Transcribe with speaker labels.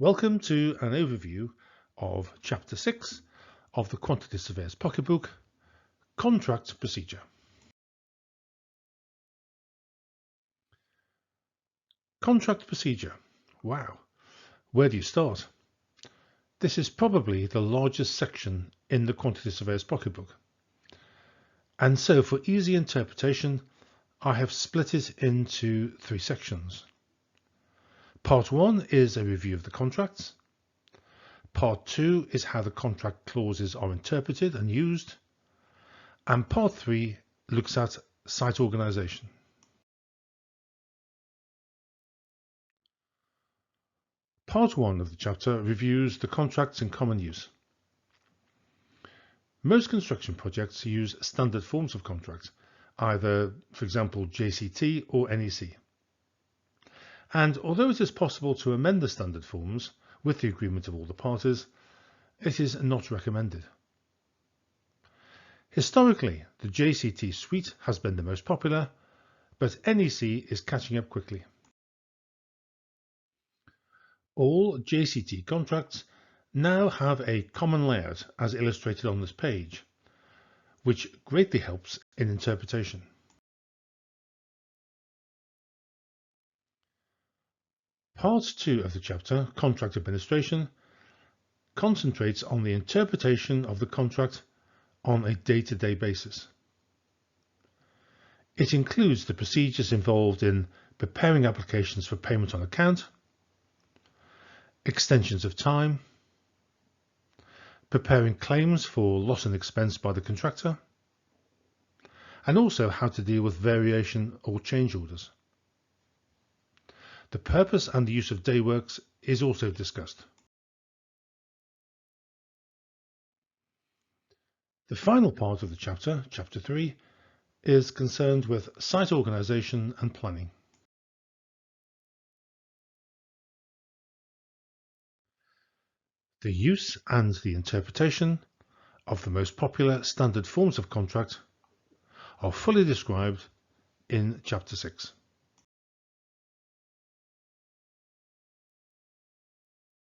Speaker 1: Welcome to an overview of Chapter 6 of the Quantity Surveyor's Pocketbook, Contract Procedure. Contract Procedure. Wow, where do you start? This is probably the largest section in the Quantity Surveyor's Pocketbook. And so for easy interpretation, I have split it into three sections. Part 1 is a review of the contracts. Part 2 is how the contract clauses are interpreted and used. And Part 3 looks at site organization. Part 1 of the chapter reviews the contracts in common use. Most construction projects use standard forms of contract, either, for example, JCT or NEC. And although it is possible to amend the standard forms with the agreement of all the parties, it is not recommended. Historically, the JCT suite has been the most popular, but NEC is catching up quickly. All JCT contracts now have a common layout as illustrated on this page, which greatly helps in interpretation. Part 2 of the chapter, Contract Administration, concentrates on the interpretation of the contract on a day-to-day basis. It includes the procedures involved in preparing applications for payment on account, extensions of time, preparing claims for loss and expense by the contractor, and also how to deal with variation or change orders. The purpose and the use of day works is also discussed. The final part of the chapter, Chapter 3, is concerned with site organization and planning. The use and the interpretation of the most popular standard forms of contract are fully described in Chapter 6.